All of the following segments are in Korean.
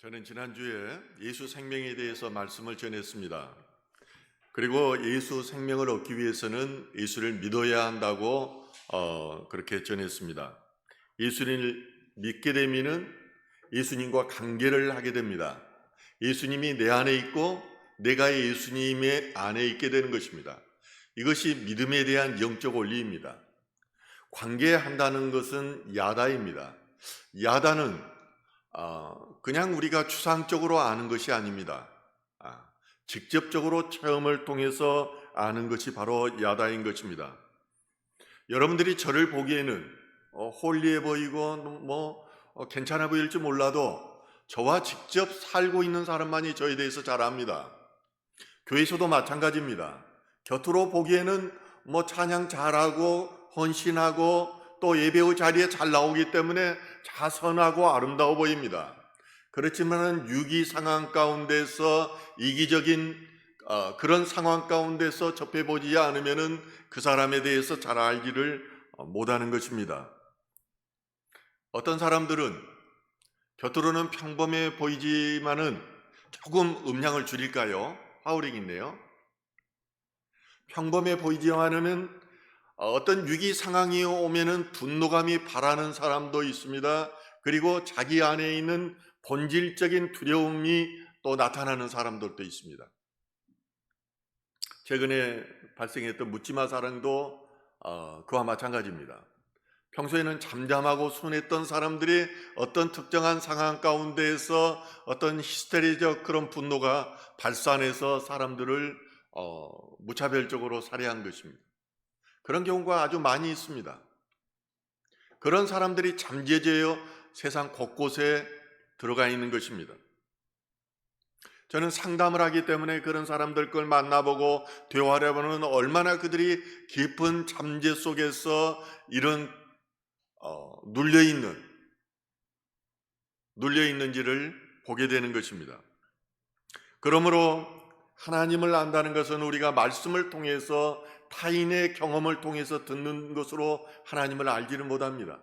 저는 지난주에 예수 생명에 대해서 말씀을 전했습니다. 그리고 예수 생명을 얻기 위해서는 예수를 믿어야 한다고 그렇게 전했습니다. 예수를 믿게 되면은 예수님과 관계를 하게 됩니다. 예수님이 내 안에 있고 내가 예수님의 안에 있게 되는 것입니다. 이것이 믿음에 대한 영적 원리입니다. 관계한다는 것은 야다입니다. 야다는 그냥 우리가 추상적으로 아는 것이 아닙니다. 직접적으로 체험을 통해서 아는 것이 바로 야다인 것입니다. 여러분들이 저를 보기에는 홀리해 보이고 괜찮아 보일지 몰라도 저와 직접 살고 있는 사람만이 저에 대해서 잘 압니다. 교회에서도 마찬가지입니다. 곁으로 보기에는 찬양 잘하고 헌신하고 또 예배의 자리에 잘 나오기 때문에 자선하고 아름다워 보입니다. 그렇지만 위기 상황 가운데서 이기적인 그런 상황 가운데서 접해보지 않으면 그 사람에 대해서 잘 알기를 못하는 것입니다. 어떤 사람들은 곁으로는 평범해 보이지만은 조금 음량을 줄일까요? 하울링 있네요. 평범해 보이지 않으면 어떤 위기 상황이 오면은 분노감이 발하는 사람도 있습니다. 그리고 자기 안에 있는 본질적인 두려움이 또 나타나는 사람들도 있습니다. 최근에 발생했던 묻지마 사랑도 그와 마찬가지입니다. 평소에는 잠잠하고 순했던 사람들이 어떤 특정한 상황 가운데에서 어떤 히스테리적 그런 분노가 발산해서 사람들을 무차별적으로 살해한 것입니다. 그런 경우가 아주 많이 있습니다. 그런 사람들이 잠재되어 세상 곳곳에 들어가 있는 것입니다. 저는 상담을 하기 때문에 그런 사람들 걸 만나보고 대화를 해보면 얼마나 그들이 깊은 잠재 속에서 이런 눌려있는지를 보게 되는 것입니다. 그러므로 하나님을 안다는 것은 우리가 말씀을 통해서 타인의 경험을 통해서 듣는 것으로 하나님을 알지를 못합니다.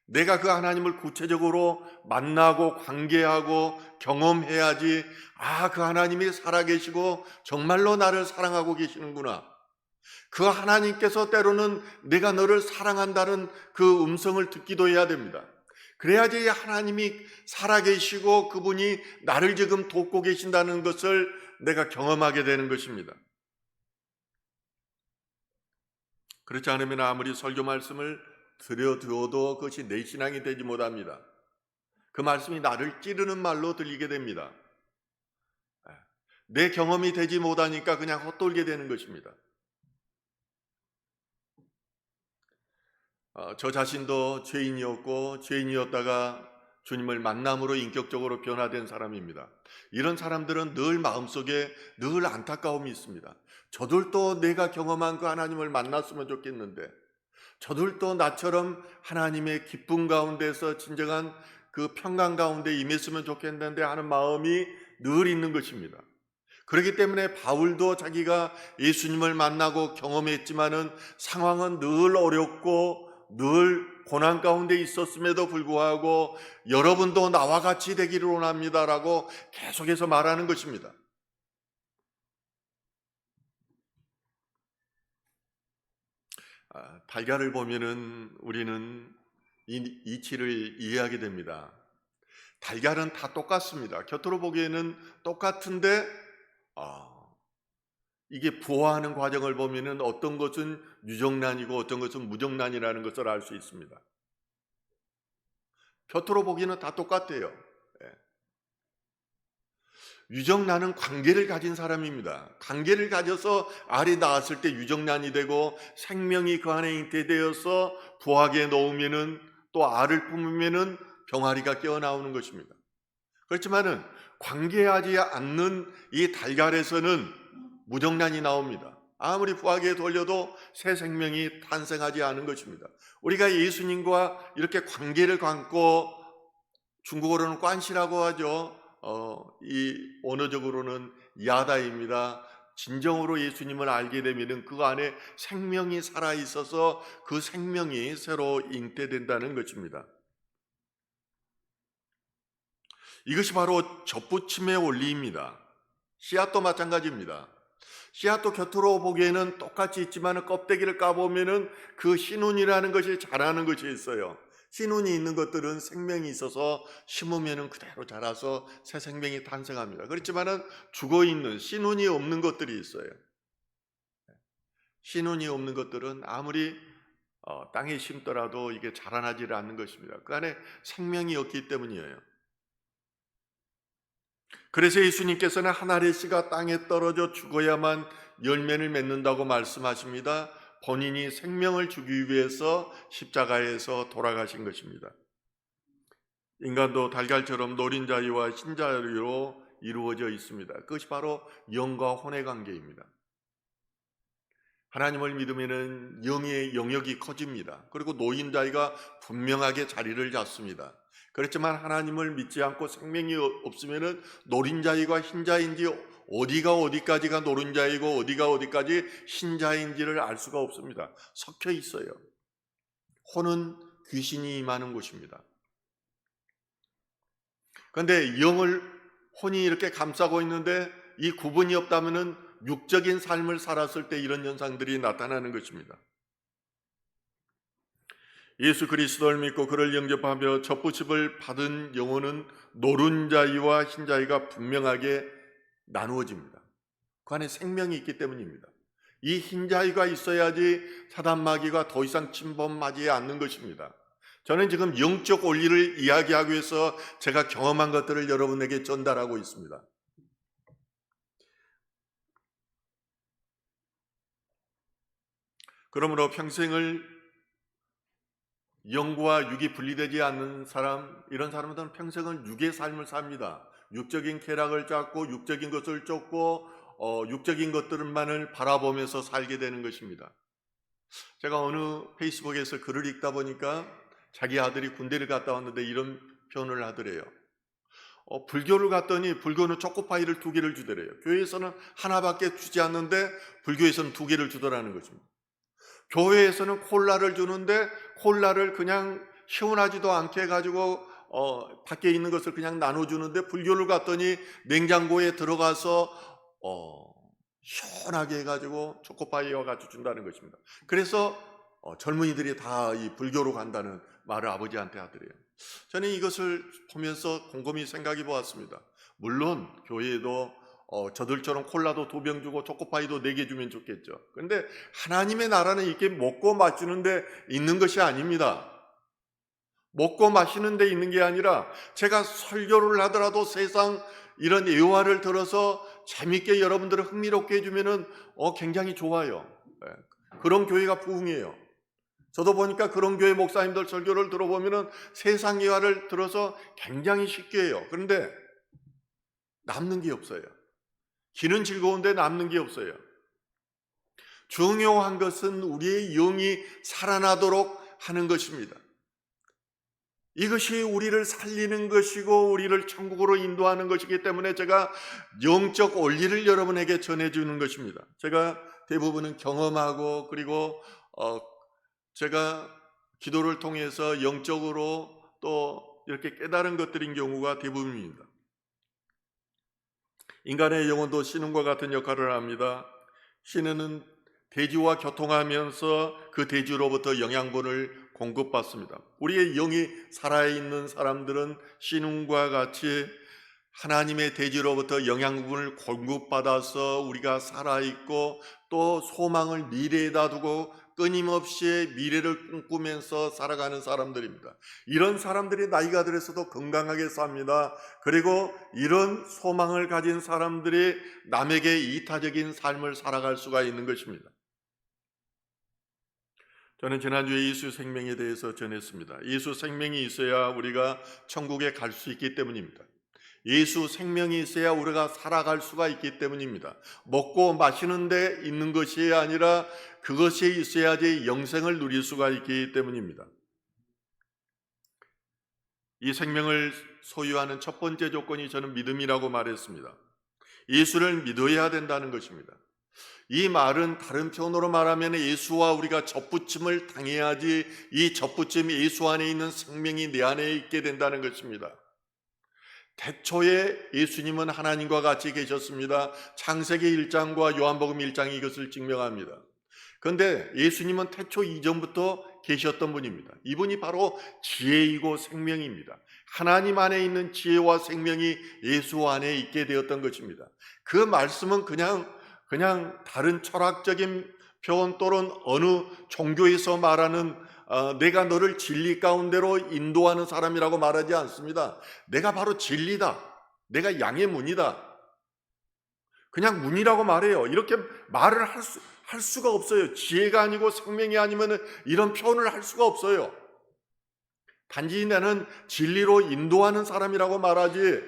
내가 그 하나님을 구체적으로 만나고 관계하고 경험해야지 그 하나님이 살아계시고 정말로 나를 사랑하고 계시는구나. 그 하나님께서 때로는 내가 너를 사랑한다는 그 음성을 듣기도 해야 됩니다. 그래야지 하나님이 살아계시고 그분이 나를 지금 돕고 계신다는 것을 내가 경험하게 되는 것입니다. 그렇지 않으면 아무리 설교 말씀을 드려도 그것이 내 신앙이 되지 못합니다. 그 말씀이 나를 찌르는 말로 들리게 됩니다. 내 경험이 되지 못하니까 그냥 헛돌게 되는 것입니다. 저 자신도 죄인이었다가 주님을 만남으로 인격적으로 변화된 사람입니다. 이런 사람들은 늘 마음속에 늘 안타까움이 있습니다. 저들도 내가 경험한 그 하나님을 만났으면 좋겠는데, 저들도 나처럼 하나님의 기쁨 가운데서 진정한 그 평강 가운데 임했으면 좋겠는데 하는 마음이 늘 있는 것입니다. 그렇기 때문에 바울도 자기가 예수님을 만나고 경험했지만은 상황은 늘 어렵고 늘 고난 가운데 있었음에도 불구하고 여러분도 나와 같이 되기를 원합니다라고 계속해서 말하는 것입니다. 달걀을 보면은 우리는 이 이치를 이해하게 됩니다. 달걀은 다 똑같습니다. 곁으로 보기에는 똑같은데 이게 부화하는 과정을 보면은 어떤 것은 유정란이고 어떤 것은 무정란이라는 것을 알 수 있습니다. 곁으로 보기에는 다 똑같아요. 유정란은 관계를 가진 사람입니다. 관계를 가져서 알이 낳았을 때 유정란이 되고 생명이 그 안에 잉태되어서 부화기에 놓으면은 또 알을 품으면은 병아리가 깨어나오는 것입니다. 그렇지만은 관계하지 않는 이 달걀에서는 무정란이 나옵니다. 아무리 부화기에 돌려도 새 생명이 탄생하지 않은 것입니다. 우리가 예수님과 이렇게 관계를 갖고 중국어로는 관시라고 하죠. 이 언어적으로는 야다입니다. 진정으로 예수님을 알게 되면 그 안에 생명이 살아있어서 그 생명이 새로 잉태된다는 것입니다. 이것이 바로 접붙임의 원리입니다. 씨앗도 마찬가지입니다. 씨앗도 곁으로 보기에는 똑같이 있지만 껍데기를 까보면은 그 신운이라는 것이 자라는 것이 있어요. 신운이 있는 것들은 생명이 있어서 심으면은 그대로 자라서 새 생명이 탄생합니다. 그렇지만은 죽어 있는 신운이 없는 것들이 있어요. 신운이 없는 것들은 아무리 땅에 심더라도 이게 자라나지를 않는 것입니다. 그 안에 생명이 없기 때문이에요. 그래서 예수님께서는 한 알의 씨가 땅에 떨어져 죽어야만 열매를 맺는다고 말씀하십니다. 본인이 생명을 주기 위해서 십자가에서 돌아가신 것입니다. 인간도 달걀처럼 노린자위와 흰자위로 이루어져 있습니다. 그것이 바로 영과 혼의 관계입니다. 하나님을 믿으면 영의 영역이 커집니다. 그리고 노인자위가 분명하게 자리를 잡습니다. 그렇지만 하나님을 믿지 않고 생명이 없으면 노린자위가 흰자인지 어디가 어디까지가 노른자이고 어디가 어디까지 흰자인지를 알 수가 없습니다. 섞여 있어요. 혼은 귀신이 임하는 곳입니다. 그런데 영을 혼이 이렇게 감싸고 있는데 이 구분이 없다면은 육적인 삶을 살았을 때 이런 현상들이 나타나는 것입니다. 예수 그리스도를 믿고 그를 영접하며 접붙임을 받은 영혼은 노른자이와 흰자이가 분명하게 나누어집니다. 그 안에 생명이 있기 때문입니다. 이 흰자이가 있어야지 사단 마귀가 더 이상 침범하지 않는 것입니다. 저는 지금 영적 원리를 이야기하기 위해서 제가 경험한 것들을 여러분에게 전달하고 있습니다. 그러므로 평생을 영과 육이 분리되지 않는 사람, 이런 사람들은 평생을 육의 삶을 삽니다. 육적인 쾌락을 찾고 육적인 것을 쫓고 육적인 것들만을 바라보면서 살게 되는 것입니다. 제가 어느 페이스북에서 글을 읽다 보니까 자기 아들이 군대를 갔다 왔는데 이런 표현을 하더래요. 불교를 갔더니 불교는 초코파이를 2개를 주더래요. 교회에서는 하나밖에 주지 않는데 불교에서는 2개를 주더라는 것입니다. 교회에서는 콜라를 주는데 콜라를 그냥 시원하지도 않게 해가지고 밖에 있는 것을 그냥 나눠주는데 불교를 갔더니 냉장고에 들어가서 시원하게 해가지고 초코파이와 같이 준다는 것입니다. 그래서 젊은이들이 다 이 불교로 간다는 말을 아버지한테 하더래요. 저는 이것을 보면서 곰곰이 생각해 보았습니다. 물론 교회에도 저들처럼 콜라도 2병 주고 초코파이도 4개 주면 좋겠죠. 그런데 하나님의 나라는 이렇게 먹고 마시는 데 있는 것이 아닙니다. 먹고 마시는 데 있는 게 아니라 제가 설교를 하더라도 세상 이런 예화를 들어서 재밌게 여러분들을 흥미롭게 해주면은 굉장히 좋아요. 그런 교회가 부흥이에요. 저도 보니까 그런 교회 목사님들 설교를 들어보면은 세상 예화를 들어서 굉장히 쉽게 해요. 그런데 남는 게 없어요. 귀는 즐거운데 남는 게 없어요. 중요한 것은 우리의 영이 살아나도록 하는 것입니다. 이것이 우리를 살리는 것이고 우리를 천국으로 인도하는 것이기 때문에 제가 영적 원리를 여러분에게 전해주는 것입니다. 제가 대부분은 경험하고 그리고 제가 기도를 통해서 영적으로 또 이렇게 깨달은 것들인 경우가 대부분입니다. 인간의 영혼도 신음과 같은 역할을 합니다. 신음은 대지와 교통하면서 그 대지로부터 영양분을 공급받습니다. 우리의 영이 살아있는 사람들은 신음과 같이 하나님의 대지로부터 영양분을 공급받아서 우리가 살아있고 또 소망을 미래에다 두고 끊임없이 미래를 꿈꾸면서 살아가는 사람들입니다. 이런 사람들이 나이가 들어서도 건강하게 삽니다. 그리고 이런 소망을 가진 사람들이 남에게 이타적인 삶을 살아갈 수가 있는 것입니다. 저는 지난주에 예수 생명에 대해서 전했습니다. 예수 생명이 있어야 우리가 천국에 갈 수 있기 때문입니다. 예수 생명이 있어야 우리가 살아갈 수가 있기 때문입니다. 먹고 마시는 데 있는 것이 아니라 그것이 있어야지 영생을 누릴 수가 있기 때문입니다. 이 생명을 소유하는 첫 번째 조건이 저는 믿음이라고 말했습니다. 예수를 믿어야 된다는 것입니다. 이 말은 다른 표현으로 말하면 예수와 우리가 접붙임을 당해야지 이 접붙임이 예수 안에 있는 생명이 내 안에 있게 된다는 것입니다. 태초에 예수님은 하나님과 같이 계셨습니다. 창세기 1장과 요한복음 1장이 이것을 증명합니다. 그런데 예수님은 태초 이전부터 계셨던 분입니다. 이분이 바로 지혜이고 생명입니다. 하나님 안에 있는 지혜와 생명이 예수 안에 있게 되었던 것입니다. 그 말씀은 그냥 다른 철학적인 표현 또는 어느 종교에서 말하는 내가 너를 진리 가운데로 인도하는 사람이라고 말하지 않습니다. 내가 바로 진리다. 내가 양의 문이다. 그냥 문이라고 말해요. 이렇게 말을 할 수가 없어요. 지혜가 아니고 생명이 아니면 이런 표현을 할 수가 없어요. 단지 나는 진리로 인도하는 사람이라고 말하지,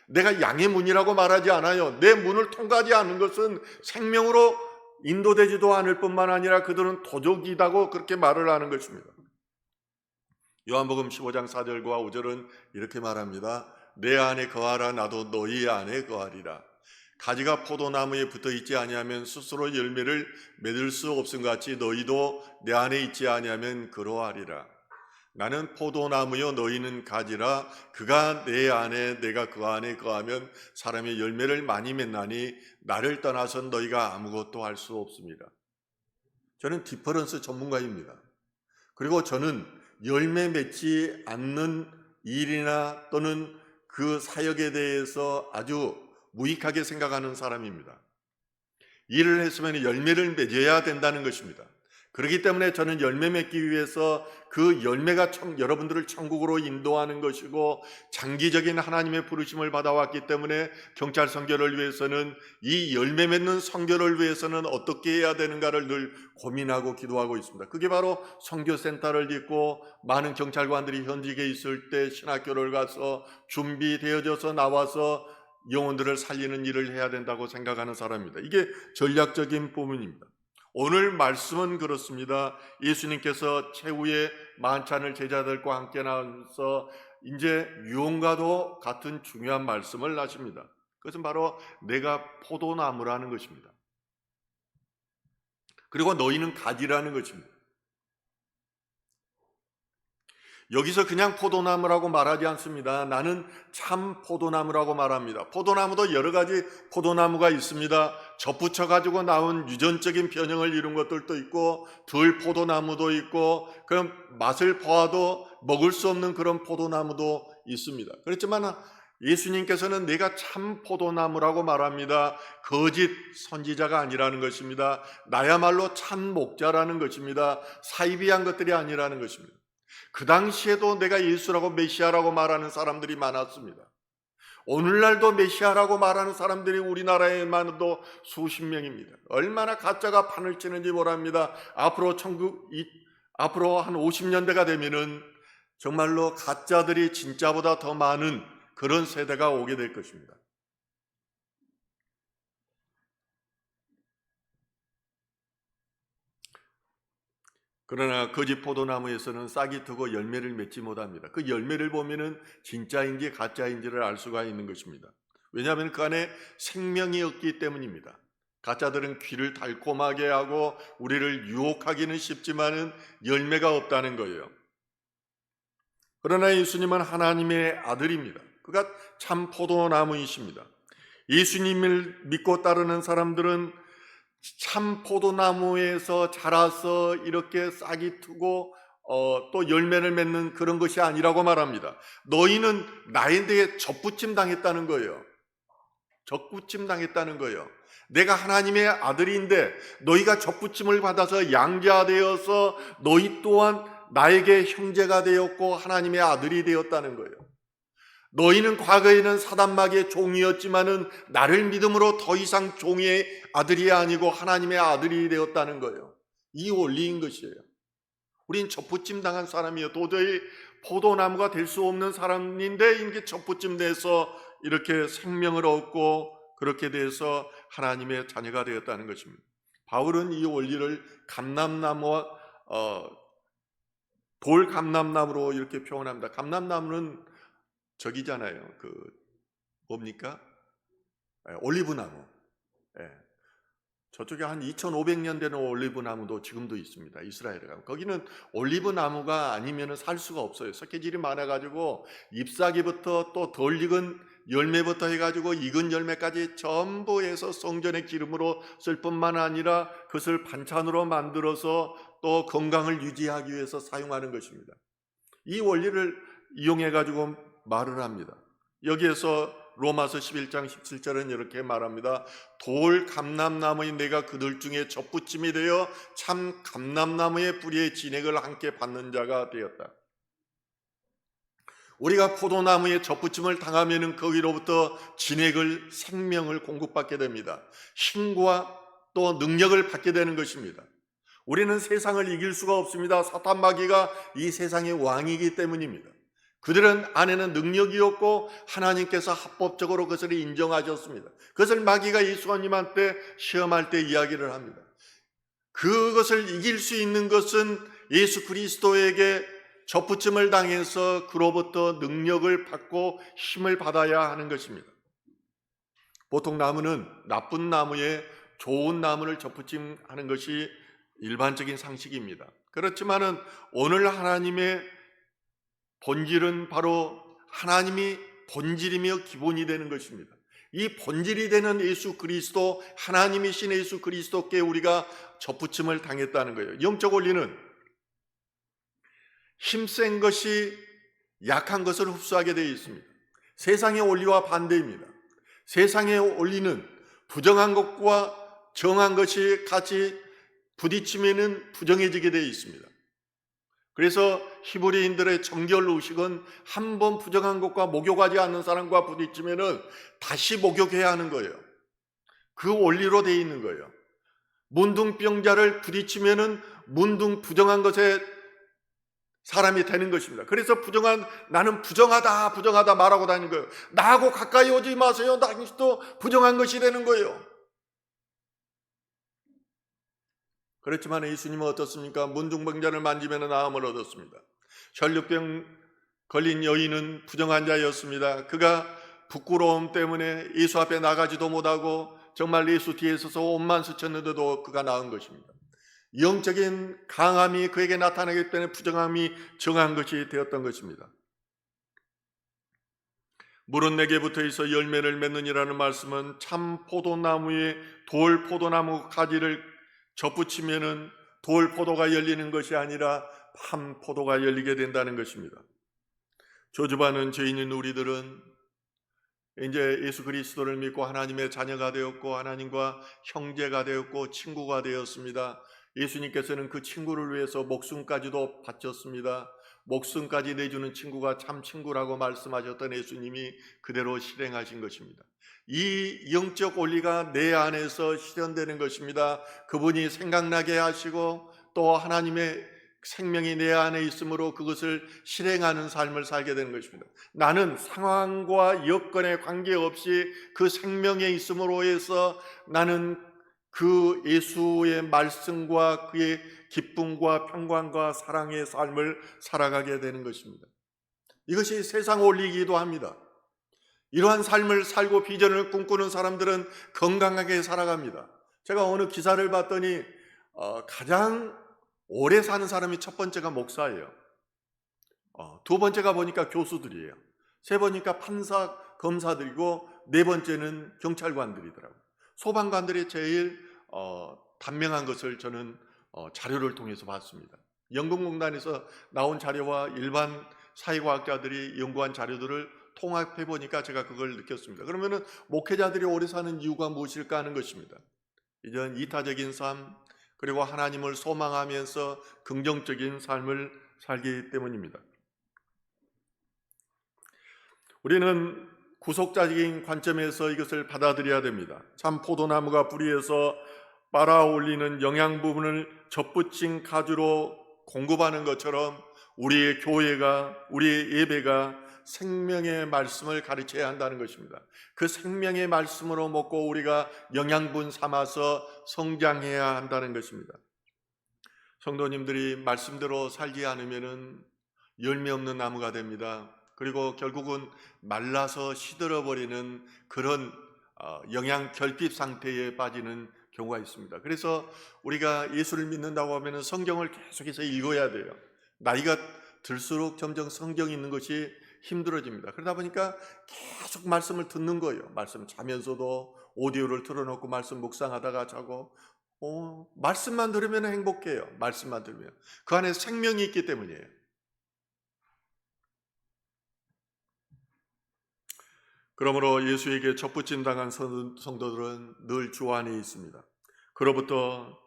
내가 양의 문이라고 말하지 않아요. 내 문을 통과하지 않는 것은 생명으로 인도되지도 않을 뿐만 아니라 그들은 도적이다고 그렇게 말을 하는 것입니다. 요한복음 15장 4절과 5절은 이렇게 말합니다. 내 안에 거하라 나도 너희 안에 거하리라. 가지가 포도나무에 붙어 있지 아니하면 스스로 열매를 맺을 수 없음 같이 너희도 내 안에 있지 아니하면 그러하리라. 나는 포도나무요 너희는 가지라. 그가 내 안에 내가 그 안에 거하면 사람의 열매를 많이 맺나니 나를 떠나선 너희가 아무것도 할 수 없습니다. 저는 디퍼런스 전문가입니다. 그리고 저는 열매 맺지 않는 일이나 또는 그 사역에 대해서 아주 무익하게 생각하는 사람입니다. 일을 했으면 열매를 맺어야 된다는 것입니다. 그렇기 때문에 저는 열매 맺기 위해서 그 열매가 여러분들을 천국으로 인도하는 것이고, 장기적인 하나님의 부르심을 받아왔기 때문에 경찰 선교를 위해서는, 이 열매 맺는 선교를 위해서는 어떻게 해야 되는가를 늘 고민하고 기도하고 있습니다. 그게 바로 선교센터를 짓고 많은 경찰관들이 현직에 있을 때 신학교를 가서 준비되어져서 나와서 영혼들을 살리는 일을 해야 된다고 생각하는 사람입니다. 이게 전략적인 부분입니다. 오늘 말씀은 그렇습니다. 예수님께서 최후의 만찬을 제자들과 함께 나와서 이제 유언과도 같은 중요한 말씀을 하십니다. 그것은 바로 내가 포도나무라는 것입니다. 그리고 너희는 가지라는 것입니다. 여기서 그냥 포도나무라고 말하지 않습니다. 나는 참 포도나무라고 말합니다. 포도나무도 여러 가지 포도나무가 있습니다. 접붙여 가지고 나온 유전적인 변형을 이룬 것들도 있고, 덜 포도나무도 있고, 그럼 맛을 보아도 먹을 수 없는 그런 포도나무도 있습니다. 그렇지만 예수님께서는 내가 참 포도나무라고 말합니다. 거짓 선지자가 아니라는 것입니다. 나야말로 참 목자라는 것입니다. 사이비한 것들이 아니라는 것입니다. 그 당시에도 내가 예수라고 메시아라고 말하는 사람들이 많았습니다. 오늘날도 메시아라고 말하는 사람들이 우리나라에만도 수십 명입니다. 얼마나 가짜가 판을 치는지 모릅니다. 앞으로 한 50년대가 되면은 정말로 가짜들이 진짜보다 더 많은 그런 세대가 오게 될 것입니다. 그러나 거짓 포도나무에서는 싹이 트고 열매를 맺지 못합니다. 그 열매를 보면은 진짜인지 가짜인지를 알 수가 있는 것입니다. 왜냐하면 그 안에 생명이 없기 때문입니다. 가짜들은 귀를 달콤하게 하고 우리를 유혹하기는 쉽지만은 열매가 없다는 거예요. 그러나 예수님은 하나님의 아들입니다. 그가 참 포도나무이십니다. 예수님을 믿고 따르는 사람들은 참 포도나무에서 자라서 이렇게 싹이 트고 또 열매를 맺는 그런 것이 아니라고 말합니다. 너희는 나에 대해 접붙임 당했다는 거예요. 접붙임 당했다는 거예요. 내가 하나님의 아들인데 너희가 접붙임을 받아서 양자되어서 너희 또한 나에게 형제가 되었고 하나님의 아들이 되었다는 거예요. 너희는 과거에는 사단마귀의 종이었지만은 나를 믿음으로 더 이상 종의 아들이 아니고 하나님의 아들이 되었다는 거예요. 이 원리인 것이에요. 우린 접붙임 당한 사람이에요. 도저히 포도나무가 될 수 없는 사람인데 이게 접붙임 돼서 이렇게 생명을 얻고 그렇게 돼서 하나님의 자녀가 되었다는 것입니다. 바울은 이 원리를 감람나무와 돌감람나무로 이렇게 표현합니다. 감람나무는 저기잖아요. 뭡니까? 올리브나무. 예. 저쪽에 한 2500년 되는 올리브 나무도 지금도 있습니다. 이스라엘에 가면. 거기는 올리브 나무가 아니면 살 수가 없어요. 석회질이 많아가지고 잎사귀부터 또 덜 익은 열매부터 해가지고 익은 열매까지 전부 해서 성전의 기름으로 쓸 뿐만 아니라 그것을 반찬으로 만들어서 또 건강을 유지하기 위해서 사용하는 것입니다. 이 원리를 이용해가지고 말을 합니다. 여기에서 로마서 11장 17절은 이렇게 말합니다. 돌 감람나무의 내가 그들 중에 접붙임이 되어 참 감람나무의 뿌리의 진액을 함께 받는 자가 되었다. 우리가 포도나무에 접붙임을 당하면 거기로부터 진액을, 생명을 공급받게 됩니다. 힘과 또 능력을 받게 되는 것입니다. 우리는 세상을 이길 수가 없습니다. 사탄 마귀가 이 세상의 왕이기 때문입니다. 그들은 안에는 능력이 없고 하나님께서 합법적으로 그것을 인정하셨습니다. 그것을 마귀가 예수님한테 시험할 때 이야기를 합니다. 그것을 이길 수 있는 것은 예수 그리스도에게 접붙임을 당해서 그로부터 능력을 받고 힘을 받아야 하는 것입니다. 보통 나무는 나쁜 나무에 좋은 나무를 접붙임하는 것이 일반적인 상식입니다. 그렇지만은 오늘 하나님의 본질은 바로 하나님이 본질이며 기본이 되는 것입니다. 이 본질이 되는 예수 그리스도, 하나님이신 예수 그리스도께 우리가 접붙임을 당했다는 거예요. 영적 원리는 힘센 것이 약한 것을 흡수하게 되어 있습니다. 세상의 원리와 반대입니다. 세상의 원리는 부정한 것과 정한 것이 같이 부딪히면 부정해지게 되어 있습니다. 그래서 히브리인들의 정결 의식은 한 번 부정한 것과 목욕하지 않는 사람과 부딪히면 다시 목욕해야 하는 거예요. 그 원리로 되어 있는 거예요. 문둥병자를 부딪히면 문둥 부정한 것에 사람이 되는 것입니다. 그래서 나는 부정하다 말하고 다니는 거예요. 나하고 가까이 오지 마세요. 당신도 부정한 것이 되는 거예요. 그렇지만 예수님은 어떻습니까? 문둥병자를 만지면 나음을 얻었습니다. 혈류병 걸린 여인은 부정한 자였습니다. 그가 부끄러움 때문에 예수 앞에 나가지도 못하고 정말 예수 뒤에 서서 옷만 스쳤는데도 그가 나은 것입니다. 영적인 강함이 그에게 나타나기 때문에 부정함이 정한 것이 되었던 것입니다. 물은 내게 붙어 있어 열매를 맺느니라는 말씀은 참 포도나무에 돌 포도나무 가지를 접붙이면은 돌 포도가 열리는 것이 아니라 참 포도가 열리게 된다는 것입니다. 저주받는 죄인인 우리들은 이제 예수 그리스도를 믿고 하나님의 자녀가 되었고 하나님과 형제가 되었고 친구가 되었습니다. 예수님께서는 그 친구를 위해서 목숨까지도 바쳤습니다. 목숨까지 내주는 친구가 참 친구라고 말씀하셨던 예수님이 그대로 실행하신 것입니다. 이 영적 원리가 내 안에서 실현되는 것입니다. 그분이 생각나게 하시고 또 하나님의 생명이 내 안에 있으므로 그것을 실행하는 삶을 살게 되는 것입니다. 나는 상황과 여건에 관계없이 그 생명에 있음으로 해서 나는 그 예수의 말씀과 그의 기쁨과 평강과 사랑의 삶을 살아가게 되는 것입니다. 이것이 세상 원리이기도 합니다. 이러한 삶을 살고 비전을 꿈꾸는 사람들은 건강하게 살아갑니다. 제가 어느 기사를 봤더니 가장 오래 사는 사람이 첫 번째가 목사예요. 두 번째가 보니까 교수들이에요. 세 번째가 판사, 검사들이고 네 번째는 경찰관들이더라고요. 소방관들이 제일 단명한 것을 저는 자료를 통해서 봤습니다. 연금공단에서 나온 자료와 일반 사회과학자들이 연구한 자료들을 통합해 보니까 제가 그걸 느꼈습니다. 그러면은 목회자들이 오래 사는 이유가 무엇일까 하는 것입니다. 이전 이타적인 삶 그리고 하나님을 소망하면서 긍정적인 삶을 살기 때문입니다. 우리는 구속자적인 관점에서 이것을 받아들여야 됩니다. 참 포도나무가 뿌리에서 빨아올리는 영양 부분을 접붙인 가지로 공급하는 것처럼 우리의 교회가, 우리의 예배가 생명의 말씀을 가르쳐야 한다는 것입니다. 그 생명의 말씀으로 먹고 우리가 영양분 삼아서 성장해야 한다는 것입니다. 성도님들이 말씀대로 살지 않으면 열매 없는 나무가 됩니다. 그리고 결국은 말라서 시들어버리는 그런 영양 결핍 상태에 빠지는 경우가 있습니다. 그래서 우리가 예수를 믿는다고 하면 성경을 계속해서 읽어야 돼요. 나이가 들수록 점점 성경 읽는 것이 힘들어집니다. 그러다 보니까 계속 말씀을 듣는 거예요. 말씀 자면서도 오디오를 틀어놓고 말씀 묵상하다가 자고 말씀만 들으면 행복해요. 말씀만 들으면. 그 안에 생명이 있기 때문이에요. 그러므로 예수에게 접붙임 당한 성도들은 늘 주 안에 있습니다. 그로부터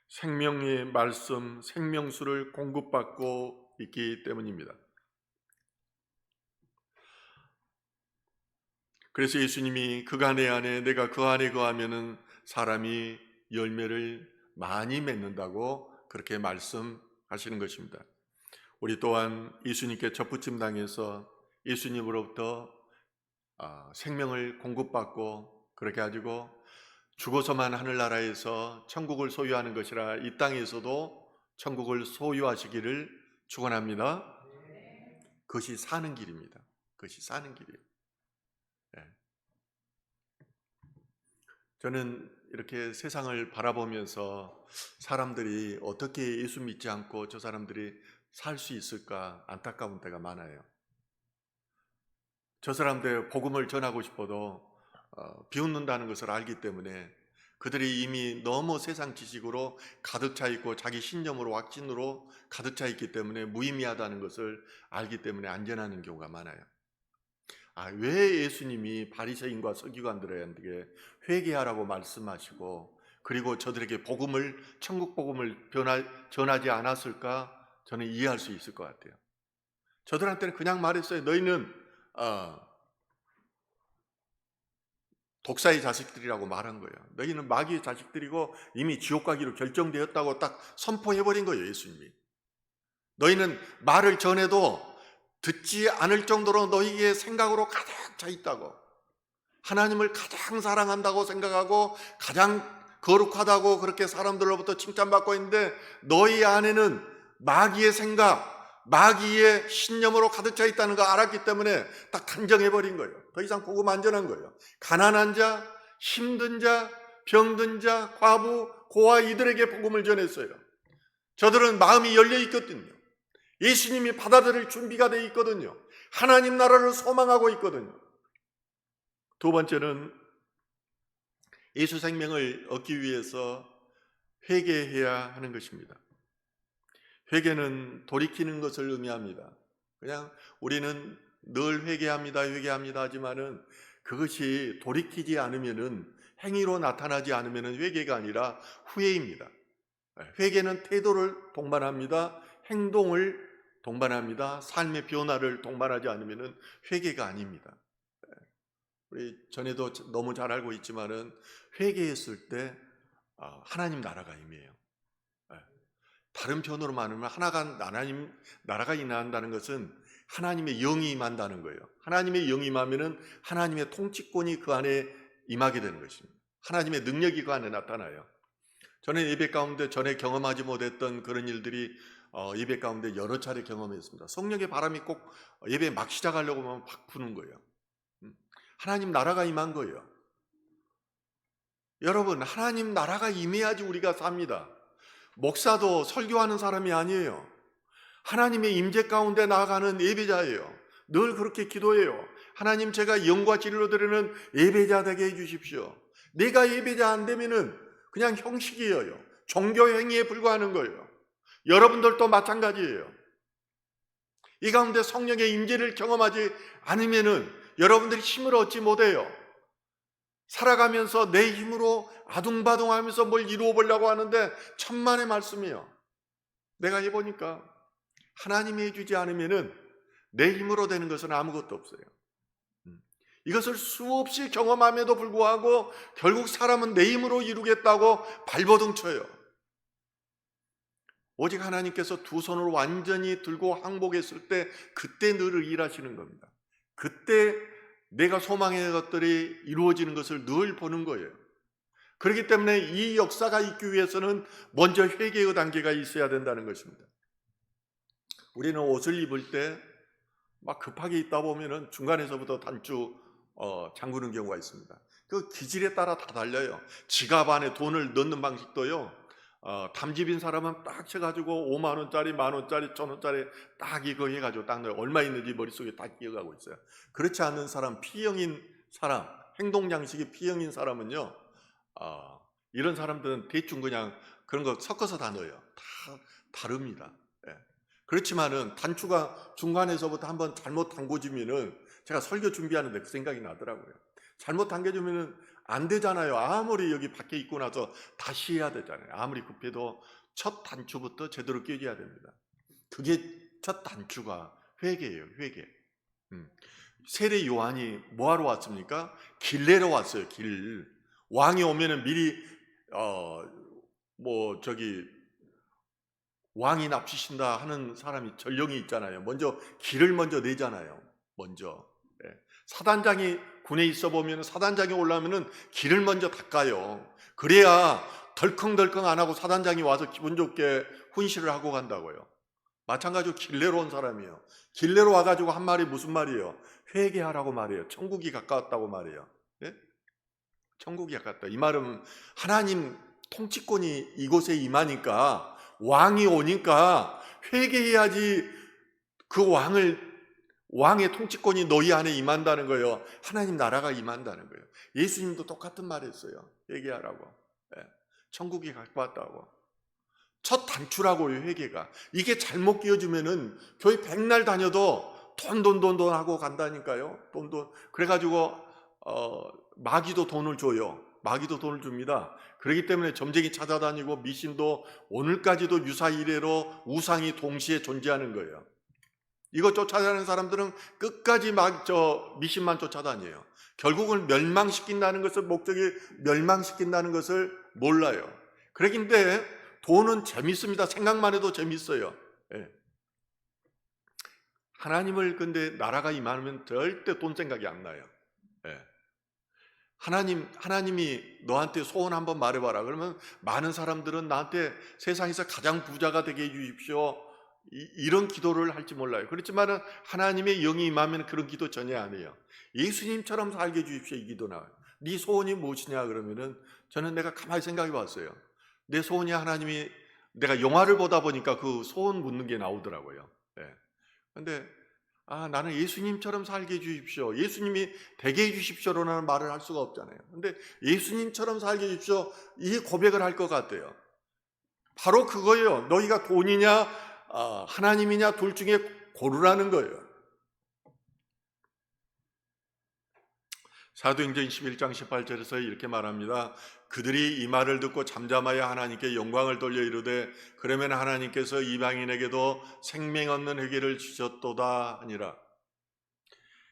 생명의 말씀, 생명수를 공급받고 있기 때문입니다. 그래서 예수님이 그가 내 안에 내가 그 안에 거하면은 사람이 열매를 많이 맺는다고 그렇게 말씀하시는 것입니다. 우리 또한 예수님께 접붙임 당해서 예수님으로부터 생명을 공급받고 그렇게 가지고 죽어서만 하늘나라에서 천국을 소유하는 것이라 이 땅에서도 천국을 소유하시기를 축원합니다. 그것이 사는 길입니다. 그것이 사는 길이에요. 저는 이렇게 세상을 바라보면서 사람들이 어떻게 예수 믿지 않고 저 사람들이 살 수 있을까 안타까운 때가 많아요. 저 사람들 복음을 전하고 싶어도 비웃는다는 것을 알기 때문에 그들이 이미 너무 세상 지식으로 가득 차 있고 자기 신념으로 확신으로 가득 차 있기 때문에 무의미하다는 것을 알기 때문에 안전하는 경우가 많아요. 왜 예수님이 바리새인과 서기관들에게 회개하라고 말씀하시고 그리고 저들에게 복음을 천국 복음을 전하지 않았을까? 저는 이해할 수 있을 것 같아요. 저들한테는 그냥 말했어요. 너희는 독사의 자식들이라고 말한 거예요. 너희는 마귀의 자식들이고 이미 지옥 가기로 결정되었다고 딱 선포해버린 거예요. 예수님이. 너희는 말을 전해도 듣지 않을 정도로 너희의 생각으로 가득 차 있다고, 하나님을 가장 사랑한다고 생각하고 가장 거룩하다고 그렇게 사람들로부터 칭찬받고 있는데 너희 안에는 마귀의 생각, 마귀의 신념으로 가득 차 있다는 거 알았기 때문에 딱 단정해버린 거예요. 더 이상 복음 안 전한 거예요. 가난한 자, 힘든 자, 병든 자, 과부, 고아 이들에게 복음을 전했어요. 저들은 마음이 열려 있거든요. 예수님이 받아들일 준비가 되어 있거든요. 하나님 나라를 소망하고 있거든요. 두 번째는 예수 생명을 얻기 위해서 회개해야 하는 것입니다. 회개는 돌이키는 것을 의미합니다. 그냥 우리는 늘 회개합니다 하지만은 그것이 돌이키지 않으면은 행위로 나타나지 않으면은 회개가 아니라 후회입니다. 회개는 태도를 동반합니다. 행동을 동반합니다. 삶의 변화를 동반하지 않으면은 회개가 아닙니다. 우리 전에도 너무 잘 알고 있지만은 회개했을 때 하나님 나라가 임해요. 다른 표현으로 말하면 하나님 나라가 임한다는 것은 하나님의 영이 임한다는 거예요. 하나님의 영이 임하면은 하나님의 통치권이 그 안에 임하게 되는 것입니다. 하나님의 능력이 그 안에 나타나요. 저는 예배 가운데 전에 경험하지 못했던 그런 일들이 예배 가운데 여러 차례 경험했습니다. 성령의 바람이 꼭 예배 막 시작하려고 하면 팍 부는 거예요. 하나님 나라가 임한 거예요. 여러분, 하나님 나라가 임해야지 우리가 삽니다. 목사도 설교하는 사람이 아니에요. 하나님의 임재 가운데 나아가는 예배자예요. 늘 그렇게 기도해요. 하나님, 제가 영과 진리로 드리는 예배자 되게 해주십시오. 내가 예배자 안 되면은 그냥 형식이에요. 종교 행위에 불과하는 거예요. 여러분들도 마찬가지예요. 이 가운데 성령의 임재를 경험하지 않으면은 여러분들이 힘을 얻지 못해요. 살아가면서 내 힘으로 아둥바둥하면서 뭘 이루어 보려고 하는데 천만의 말씀이에요. 내가 해보니까 하나님이 해주지 않으면은 내 힘으로 되는 것은 아무것도 없어요. 이것을 수없이 경험함에도 불구하고 결국 사람은 내 힘으로 이루겠다고 발버둥 쳐요. 오직 하나님께서 두 손을 완전히 들고 항복했을 때 그때 늘 일하시는 겁니다. 그때 내가 소망의 것들이 이루어지는 것을 늘 보는 거예요. 그렇기 때문에 이 역사가 있기 위해서는 먼저 회개의 단계가 있어야 된다는 것입니다. 우리는 옷을 입을 때 막 급하게 입다 보면은 중간에서부터 단추 잠그는 경우가 있습니다. 그 기질에 따라 다 달려요. 지갑 안에 돈을 넣는 방식도요. 담집인 사람은 딱 쳐가지고 5만 원짜리, 1만 원짜리, 1,000 원짜리 딱 이거 해가지고 딱 넣어요. 얼마 있는지 머릿속에 다 기억하고 있어요. 그렇지 않은 사람, P형인 사람, 행동 양식이 P형인 사람은요, 이런 사람들은 대충 그냥 그런 거 섞어서 다 넣어요. 다 다릅니다. 예. 그렇지만은 단추가 중간에서부터 한번 잘못 당겨주면은, 제가 설교 준비하는데 그 생각이 나더라고요. 잘못 당겨주면은 안 되잖아요. 아무리 여기 밖에 있고 나서 다시 해야 되잖아요. 아무리 급해도 첫 단추부터 제대로 끼워야 됩니다. 그게 첫 단추가 회개예요. 회개. 세례 요한이 뭐하러 왔습니까? 길 내러 왔어요. 길. 왕이 오면은 미리 왕이 납치신다 하는 사람이 전령이 있잖아요. 먼저 길을 먼저 내잖아요. 먼저. 예. 사단장이 군에 있어 보면 사단장이 올라오면은 길을 먼저 닦아요. 그래야 덜컹덜컹 안 하고 사단장이 와서 기분 좋게 훈시를 하고 간다고요. 마찬가지로 길내로 온 사람이에요. 길내로 와가지고 한 말이 무슨 말이에요? 회개하라고 말이에요. 천국이 가까웠다고 말이에요. 예? 천국이 가까웠다. 이 말은 하나님 통치권이 이곳에 임하니까, 왕이 오니까 회개해야지 그 왕의 통치권이 너희 안에 임한다는 거예요. 하나님 나라가 임한다는 거예요. 예수님도 똑같은 말 했어요. 회개하라고. 예. 천국이 가까웠다고. 첫 단추라고요, 회개가. 이게 잘못 끼워주면은 교회 백날 다녀도 돈 하고 간다니까요. 돈. 그래가지고 마귀도 돈을 줘요. 마귀도 돈을 줍니다. 그렇기 때문에 점쟁이 찾아다니고 미신도 오늘까지도 유사 이래로 우상이 동시에 존재하는 거예요. 이거 쫓아다니는 사람들은 끝까지 미신만 쫓아다녀요. 결국은 멸망시킨다는 것을, 목적이 멸망시킨다는 것을 몰라요. 그런데 돈은 재밌습니다. 생각만 해도 재밌어요. 예. 하나님을 근데 나라가 임하면 절대 돈 생각이 안 나요. 예. 하나님이 너한테 소원 한번 말해봐라. 그러면 많은 사람들은 나한테 세상에서 가장 부자가 되게 해주십시오, 이런 기도를 할지 몰라요. 그렇지만 하나님의 영이 임하면 그런 기도 전혀 안 해요. 예수님처럼 살게 해주십시오, 이 기도 나와요. 네 소원이 무엇이냐 그러면은, 저는 내가 가만히 생각해 봤어요. 내 소원이 하나님이, 내가 영화를 보다 보니까 그 소원 묻는 게 나오더라고요. 근데 나는 예수님처럼 살게 해주십시오, 예수님이 되게 해주십시오라는 말을 할 수가 없잖아요. 근데 예수님처럼 살게 해주십시오, 이 고백을 할 것 같아요. 바로 그거예요. 너희가 돈이냐 하나님이냐 둘 중에 고르라는 거예요. 사도행전 11장 18절에서 이렇게 말합니다. 그들이 이 말을 듣고 잠잠하여 하나님께 영광을 돌려 이르되, 그러면 하나님께서 이방인에게도 생명 없는 회개를 주셨도다 하니라.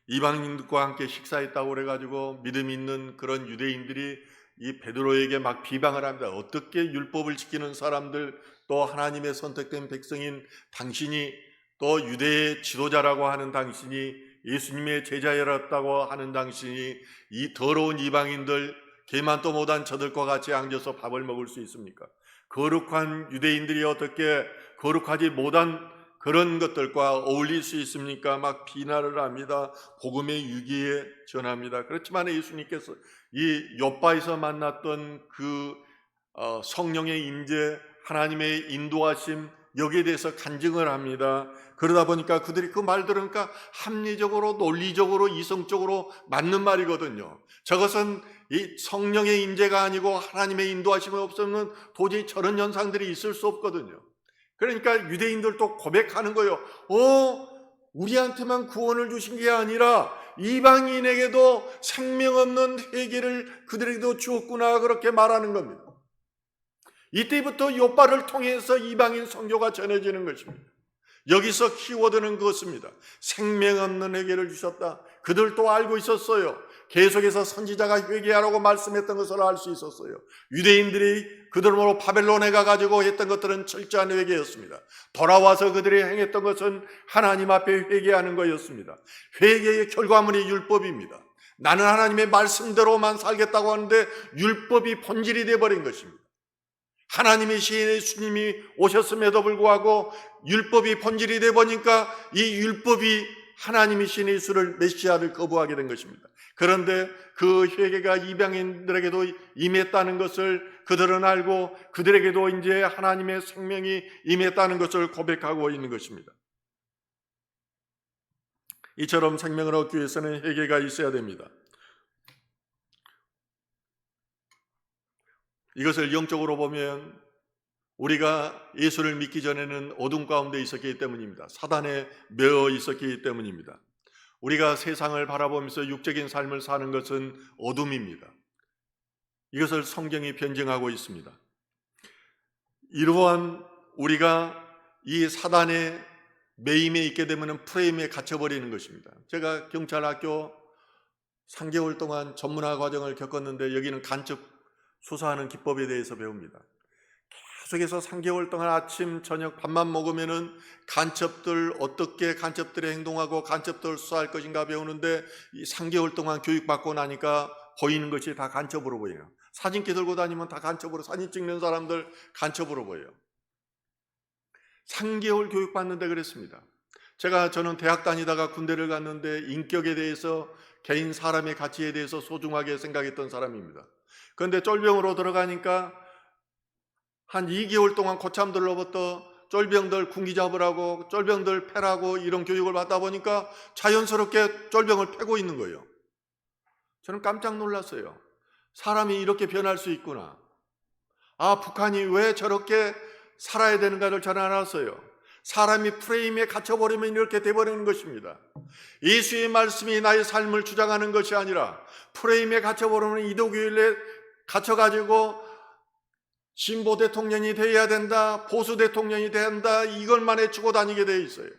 이방인들과 함께 식사했다고 그래가지고 믿음 있는 그런 유대인들이 이 베드로에게 막 비방을 합니다. 어떻게 율법을 지키는 사람들, 또 하나님의 선택된 백성인 당신이, 또 유대의 지도자라고 하는 당신이, 예수님의 제자였다고 하는 당신이 이 더러운 이방인들, 개만도 못한 저들과 같이 앉아서 밥을 먹을 수 있습니까? 거룩한 유대인들이 어떻게 거룩하지 못한 그런 것들과 어울릴 수 있습니까? 막 비난을 합니다. 복음의 유기에 전합니다. 그렇지만 예수님께서 이 욥바에서 만났던 그 성령의 임재, 하나님의 인도하심, 여기에 대해서 간증을 합니다. 그러다 보니까 그들이 그 말 들으니까 합리적으로, 논리적으로, 이성적으로 맞는 말이거든요. 저것은 이 성령의 임재가 아니고 하나님의 인도하심이 없으면 도저히 저런 현상들이 있을 수 없거든요. 그러니까 유대인들도 고백하는 거예요. 우리한테만 구원을 주신 게 아니라 이방인에게도 생명 없는 회개를 그들에게도 주었구나, 그렇게 말하는 겁니다. 이때부터 욥바를 통해서 이방인 선교가 전해지는 것입니다. 여기서 키워드는 그것입니다. 생명 없는 회개를 주셨다. 그들도 알고 있었어요. 계속해서 선지자가 회개하라고 말씀했던 것을 알 수 있었어요. 유대인들이 그들로 바벨론에 가가지고 했던 것들은 철저한 회개였습니다. 돌아와서 그들이 행했던 것은 하나님 앞에 회개하는 것이었습니다. 회개의 결과물이 율법입니다. 나는 하나님의 말씀대로만 살겠다고 하는데 율법이 본질이 되어버린 것입니다. 하나님이신 예수님이 오셨음에도 불구하고 율법이 본질이 되어보니까 이 율법이 하나님이신 예수를 메시아를 거부하게 된 것입니다. 그런데 그 회개가 이방인들에게도 임했다는 것을 그들은 알고 그들에게도 이제 하나님의 생명이 임했다는 것을 고백하고 있는 것입니다. 이처럼 생명을 얻기 위해서는 회개가 있어야 됩니다. 이것을 영적으로 보면 우리가 예수를 믿기 전에는 어둠 가운데 있었기 때문입니다. 사단에 매어 있었기 때문입니다. 우리가 세상을 바라보면서 육적인 삶을 사는 것은 어둠입니다. 이것을 성경이 변증하고 있습니다. 이러한 우리가 이 사단의 매임에 있게 되면 프레임에 갇혀버리는 것입니다. 제가 경찰학교 3개월 동안 전문화 과정을 겪었는데 여기는 간첩 수사하는 기법에 대해서 배웁니다. 계속해서 3개월 동안 아침, 저녁, 밥만 먹으면은 간첩들, 어떻게 간첩들이 행동하고 간첩들을 수사할 것인가 배우는데 이 3개월 동안 교육받고 나니까 보이는 것이 다 간첩으로 보여요. 사진기 들고 다니면 다 간첩으로, 사진 찍는 사람들 간첩으로 보여요. 3개월 교육받는데 그랬습니다. 저는 대학 다니다가 군대를 갔는데 인격에 대해서, 개인 사람의 가치에 대해서 소중하게 생각했던 사람입니다. 그런데 쫄병으로 들어가니까 한 2개월 동안 고참들로부터 쫄병들 군기 잡으라고, 쫄병들 패라고 이런 교육을 받다 보니까 자연스럽게 쫄병을 패고 있는 거예요. 저는 깜짝 놀랐어요. 사람이 이렇게 변할 수 있구나. 북한이 왜 저렇게 살아야 되는가를 저는 알았어요. 사람이 프레임에 갇혀버리면 이렇게 돼버리는 것입니다. 예수의 말씀이 나의 삶을 주장하는 것이 아니라 프레임에 갇혀버리면 이도교일에 갇혀가지고 진보 대통령이 되어야 된다, 보수 대통령이 돼야 된다, 이것만 해치고 다니게 되어 있어요.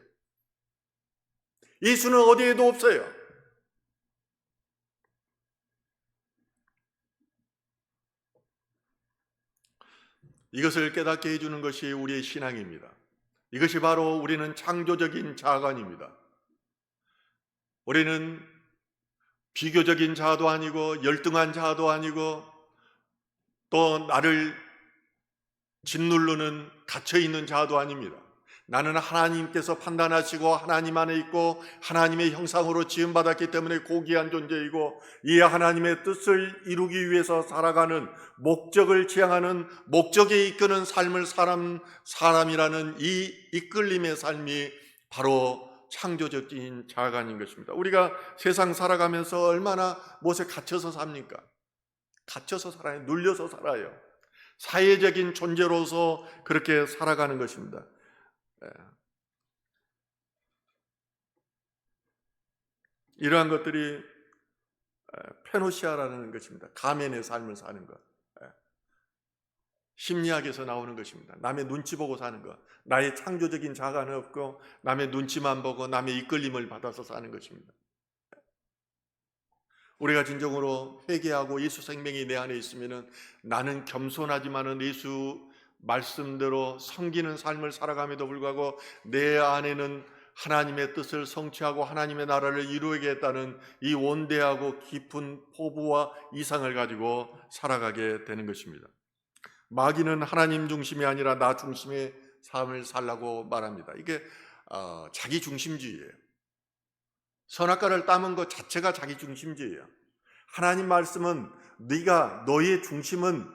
예수는 어디에도 없어요. 이것을 깨닫게 해주는 것이 우리의 신앙입니다. 이것이 바로 우리는 창조적인 자아관입니다. 우리는 비교적인 자아도 아니고 열등한 자아도 아니고 또 나를 짓누르는 갇혀있는 자아도 아닙니다. 나는 하나님께서 판단하시고 하나님 안에 있고 하나님의 형상으로 지음받았기 때문에 고귀한 존재이고 이 하나님의 뜻을 이루기 위해서 살아가는, 목적을 지향하는, 목적에 이끄는 삶을 사람이라는 이 이끌림의 삶이 바로 창조적인 자아관인 것입니다. 우리가 세상 살아가면서 얼마나 무엇에 갇혀서 삽니까? 갇혀서 살아요. 눌려서 살아요. 사회적인 존재로서 그렇게 살아가는 것입니다. 이러한 것들이 페노시아라는 것입니다. 가면의 삶을 사는 것. 심리학에서 나오는 것입니다. 남의 눈치 보고 사는 것. 나의 창조적인 자아가 없고 남의 눈치만 보고 남의 이끌림을 받아서 사는 것입니다. 우리가 진정으로 회개하고 예수 생명이 내 안에 있으면 나는 겸손하지만은 예수 말씀대로 섬기는 삶을 살아감에도 불구하고 내 안에는 하나님의 뜻을 성취하고 하나님의 나라를 이루겠다는 이 원대하고 깊은 포부와 이상을 가지고 살아가게 되는 것입니다. 마귀는 하나님 중심이 아니라 나 중심의 삶을 살라고 말합니다. 이게 자기 중심주의예요. 선악과를 따먹은 것 자체가 자기 중심주의예요. 하나님 말씀은 너의 중심은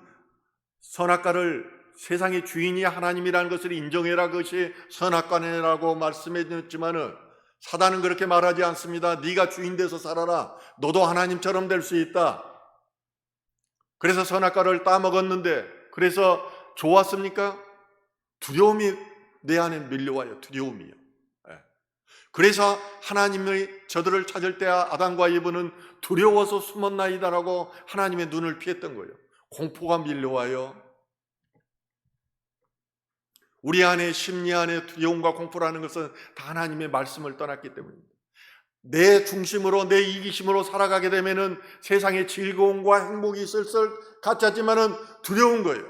선악과를, 세상의 주인이 하나님이라는 것을 인정해라, 그것이 선악과라고 말씀해 줬지만은 사단은 그렇게 말하지 않습니다. 네가 주인 돼서 살아라. 너도 하나님처럼 될 수 있다. 그래서 선악과를 따먹었는데 그래서 좋았습니까? 두려움이 내 안에 밀려와요. 두려움이요. 그래서 하나님의 저들을 찾을 때 아담과 이브는 두려워서 숨었나이다라고 하나님의 눈을 피했던 거예요. 공포가 밀려와요. 우리 안에, 심리 안에 두려움과 공포라는 것은 다 하나님의 말씀을 떠났기 때문입니다. 내 중심으로, 내 이기심으로 살아가게 되면은 세상에 즐거움과 행복이 있을 것 같지만은 두려운 거예요.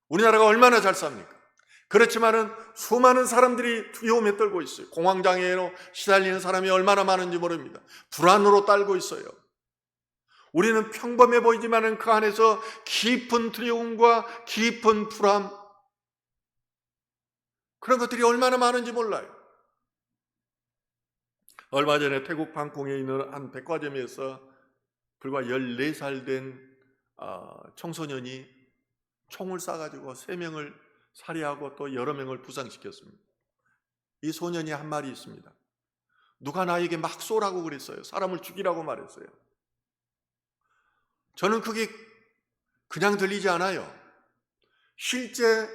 우리나라가 얼마나 잘 삽니까? 그렇지만은 수많은 사람들이 두려움에 떨고 있어요. 공황장애로 시달리는 사람이 얼마나 많은지 모릅니다. 불안으로 떨고 있어요. 우리는 평범해 보이지만은 그 안에서 깊은 두려움과 깊은 불안, 그런 것들이 얼마나 많은지 몰라요. 얼마 전에 태국 방콕에 있는 한 백화점에서 불과 14살 된 청소년이 총을 쏴가지고 3명을 살해하고 또 여러 명을 부상시켰습니다. 이 소년이 한 말이 있습니다. 누가 나에게 막 쏘라고 그랬어요. 사람을 죽이라고 말했어요. 저는 그게 그냥 들리지 않아요. 실제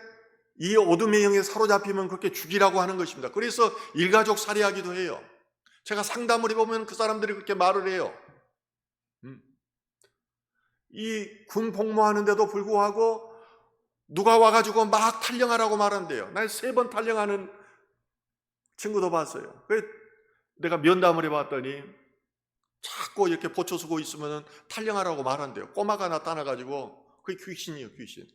이 어둠의 영에 사로잡히면 그렇게 죽이라고 하는 것입니다. 그래서 일가족 살해하기도 해요. 제가 상담을 해보면 그 사람들이 그렇게 말을 해요. 이 군 복무하는데도 불구하고 누가 와가지고 막 탈영하라고 말한대요. 난 3번 탈영하는 친구도 봤어요. 그래서 내가 면담을 해봤더니 자꾸 이렇게 보초 쓰고 있으면 탈영하라고 말한대요. 꼬마가 나타나가지고 그게 귀신이에요, 귀신.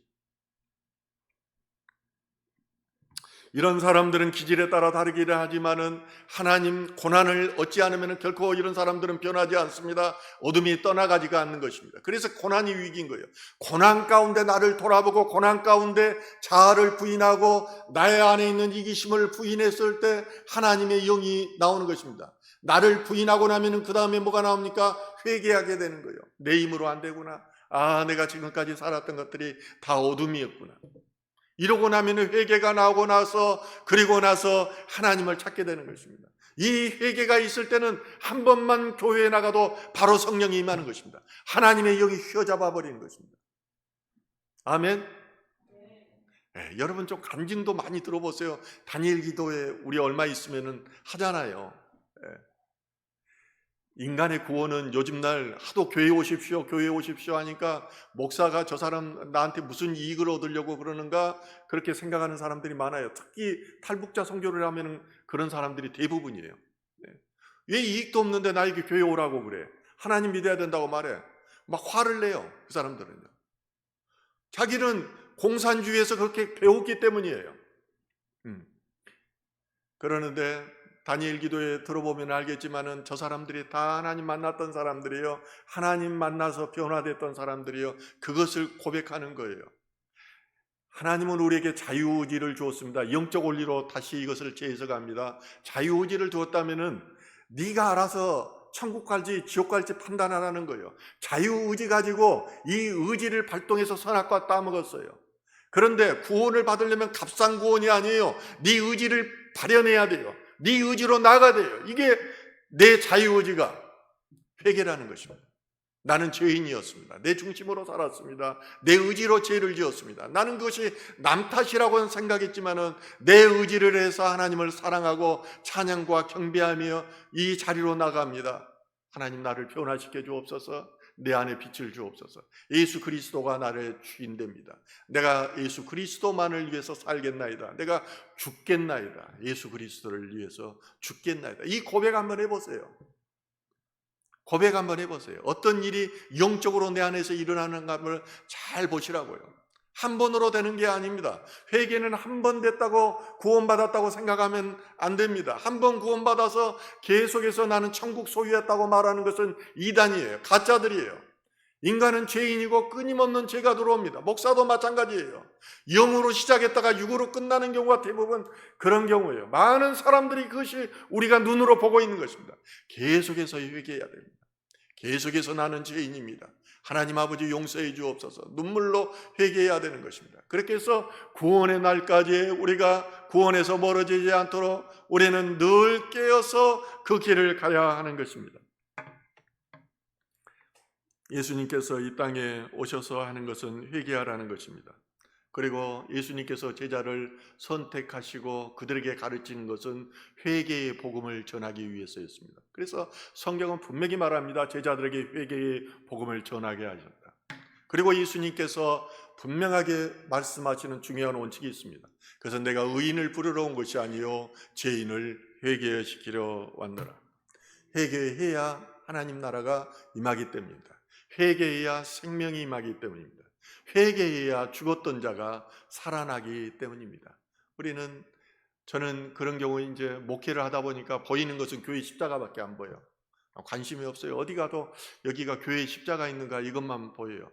이런 사람들은 기질에 따라 다르기는 하지만은 하나님 고난을 얻지 않으면 결코 이런 사람들은 변하지 않습니다. 어둠이 떠나가지가 않는 것입니다. 그래서 고난이 위기인 거예요. 고난 가운데 나를 돌아보고 고난 가운데 자아를 부인하고 나의 안에 있는 이기심을 부인했을 때 하나님의 영이 나오는 것입니다. 나를 부인하고 나면은 그 다음에 뭐가 나옵니까? 회개하게 되는 거예요. 내 힘으로 안 되구나. 내가 지금까지 살았던 것들이 다 어둠이었구나. 이러고 나면 회개가 나오고 나서 그리고 나서 하나님을 찾게 되는 것입니다. 이 회개가 있을 때는 한 번만 교회에 나가도 바로 성령이 임하는 것입니다. 하나님의 영이 휘어잡아 버리는 것입니다. 아멘. 네, 여러분 좀 간증도 많이 들어보세요. 다니엘 기도에 우리 얼마 있으면 하잖아요. 네. 인간의 구원은 요즘 날 하도 교회 오십시오 하니까 목사가 저 사람 나한테 무슨 이익을 얻으려고 그러는가 그렇게 생각하는 사람들이 많아요. 특히 탈북자 선교를 하면 그런 사람들이 대부분이에요. 왜 이익도 없는데 나에게 교회 오라고 그래? 하나님 믿어야 된다고 말해. 막 화를 내요. 그 사람들은요. 자기는 공산주의에서 그렇게 배웠기 때문이에요. 그러는데 다니엘 기도에 들어보면 알겠지만은 저 사람들이 다 하나님 만났던 사람들이요. 하나님 만나서 변화됐던 사람들이요. 그것을 고백하는 거예요. 하나님은 우리에게 자유의지를 주었습니다. 영적 원리로 다시 이것을 재해석합니다. 자유의지를 주었다면은 네가 알아서 천국 갈지 지옥 갈지 판단하라는 거예요. 자유의지 가지고 이 의지를 발동해서 선악과 따먹었어요. 그런데 구원을 받으려면 값싼 구원이 아니에요. 네 의지를 발현해야 돼요. 네 의지로 나가야 돼요. 이게 내 자유의지가 회개라는 것입니다. 나는 죄인이었습니다. 내 중심으로 살았습니다. 내 의지로 죄를 지었습니다. 나는 그것이 남 탓이라고는 생각했지만은 내 의지를 해서 하나님을 사랑하고 찬양과 경배하며 이 자리로 나갑니다. 하나님 나를 변화시켜 주옵소서. 내 안에 빛을 주옵소서. 예수 그리스도가 나를 주인됩니다. 내가 예수 그리스도만을 위해서 살겠나이다. 내가 죽겠나이다. 예수 그리스도를 위해서 죽겠나이다. 이 고백 한번 해보세요. 고백 한번 해보세요. 어떤 일이 영적으로 내 안에서 일어나는가를 잘 보시라고요. 한 번으로 되는 게 아닙니다. 회개는 한 번 됐다고 구원받았다고 생각하면 안 됩니다. 한 번 구원받아서 계속해서 나는 천국 소유했다고 말하는 것은 이단이에요. 가짜들이에요. 인간은 죄인이고 끊임없는 죄가 들어옵니다. 목사도 마찬가지예요. 영으로 시작했다가 육으로 끝나는 경우가 대부분 그런 경우예요. 많은 사람들이 그것이 우리가 눈으로 보고 있는 것입니다. 계속해서 회개해야 됩니다. 계속해서 나는 죄인입니다. 하나님 아버지 용서해 주옵소서. 눈물로 회개해야 되는 것입니다. 그렇게 해서 구원의 날까지 우리가 구원에서 멀어지지 않도록 우리는 늘 깨어서 그 길을 가야 하는 것입니다. 예수님께서 이 땅에 오셔서 하는 것은 회개하라는 것입니다. 그리고 예수님께서 제자를 선택하시고 그들에게 가르치는 것은 회개의 복음을 전하기 위해서였습니다. 그래서 성경은 분명히 말합니다. 제자들에게 회개의 복음을 전하게 하셨다. 그리고 예수님께서 분명하게 말씀하시는 중요한 원칙이 있습니다. 그래서 내가 의인을 부르러 온 것이 아니요 죄인을 회개시키려 왔노라. 회개해야 하나님 나라가 임하기 때문입니다. 회개해야 생명이 임하기 때문입니다. 회개해야 죽었던 자가 살아나기 때문입니다. 저는 그런 경우에 이제 목회를 하다 보니까 보이는 것은 교회 십자가밖에 안 보여. 관심이 없어요. 어디 가도 여기가 교회 십자가 있는가 이것만 보여요.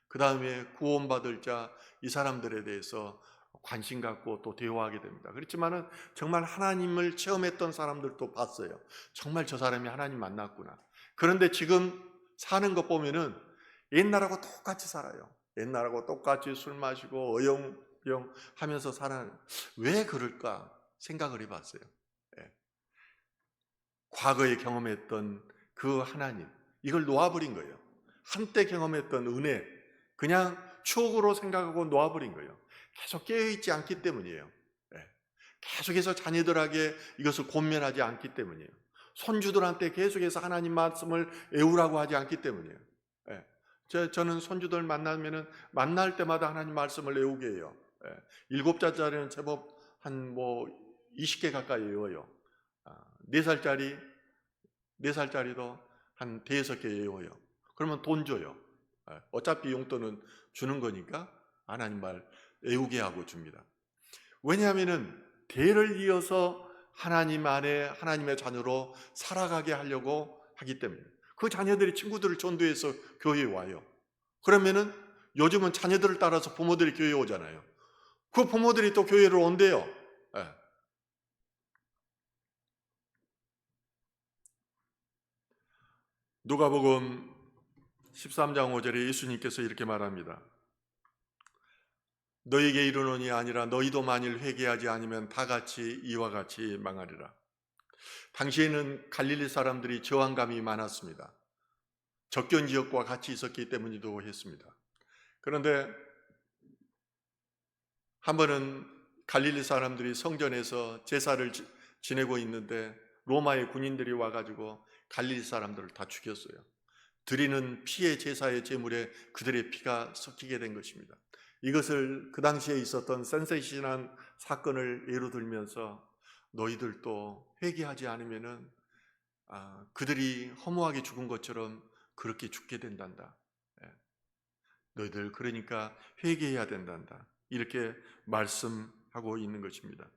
그 다음에 구원받을 자, 이 사람들에 대해서 관심 갖고 또 대화하게 됩니다. 그렇지만은 정말 하나님을 체험했던 사람들도 봤어요. 정말 저 사람이 하나님 만났구나. 그런데 지금 사는 것 보면은 옛날하고 똑같이 살아요. 옛날하고 똑같이 술 마시고 어영부영 하면서 살아요. 왜 그럴까 생각을 해봤어요. 예. 과거에 경험했던 그 하나님, 이걸 놓아버린 거예요. 한때 경험했던 은혜, 그냥 추억으로 생각하고 놓아버린 거예요. 계속 깨어있지 않기 때문이에요. 예. 계속해서 자녀들에게 이것을 권면하지 않기 때문이에요. 손주들한테 계속해서 하나님 말씀을 외우라고 하지 않기 때문이에요. 예. 저는 손주들 만날 때마다 하나님 말씀을 외우게 해요. 예. 7살짜리는 제법 한 20개 가까이 외워요. 4살짜리, 4살짜리도 한 5-6개 외워요. 그러면 돈 줘요. 어차피 용돈은 주는 거니까 하나님 말 외우게 하고 줍니다. 왜냐하면은 대를 이어서 하나님 안에 하나님의 자녀로 살아가게 하려고 하기 때문에 그 자녀들이 친구들을 전도해서 교회에 와요. 그러면은 요즘은 자녀들을 따라서 부모들이 교회에 오잖아요. 그 부모들이 또 교회를 온대요. 예. 누가복음 13장 5절에 예수님께서 이렇게 말합니다. 너에게 이르노니 아니라 너희도 만일 회개하지 않으면 다 같이 이와 같이 망하리라. 당시에는 갈릴리 사람들이 저항감이 많았습니다. 접견 지역과 같이 있었기 때문이기도 했습니다. 그런데 한 번은 갈릴리 사람들이 성전에서 제사를 지내고 있는데 로마의 군인들이 와가지고 갈릴리 사람들을 다 죽였어요. 드리는 피의 제사의 제물에 그들의 피가 섞이게 된 것입니다. 이것을 그 당시에 있었던 센세이션한 사건을 예로 들면서 너희들도 회개하지 않으면은 그들이 허무하게 죽은 것처럼 그렇게 죽게 된단다. 예. 너희들 그러니까 회개해야 된단다. 이렇게 말씀하고 있는 것입니다.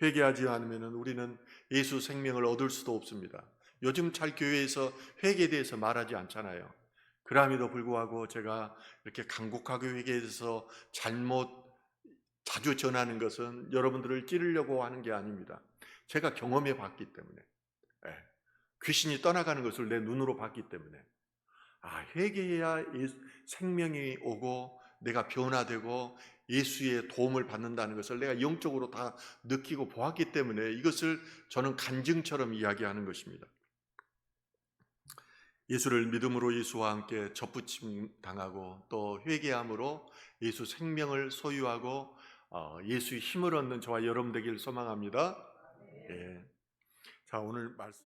회개하지 않으면 우리는 예수 생명을 얻을 수도 없습니다. 요즘 잘 교회에서 회개에 대해서 말하지 않잖아요. 그럼에도 불구하고 제가 이렇게 간곡하게 회개에 대해서 자주 전하는 것은 여러분들을 찌르려고 하는 게 아닙니다. 제가 경험해 봤기 때문에, 예. 귀신이 떠나가는 것을 내 눈으로 봤기 때문에 회개해야 생명이 오고 내가 변화되고 예수의 도움을 받는다는 것을 내가 영적으로 다 느끼고 보았기 때문에 이것을 저는 간증처럼 이야기하는 것입니다. 예수를 믿음으로 예수와 함께 접붙임 당하고 또 회개함으로 예수 생명을 소유하고 예수의 힘을 얻는 저와 여러분 되길 소망합니다. 예. 자, 오늘 말씀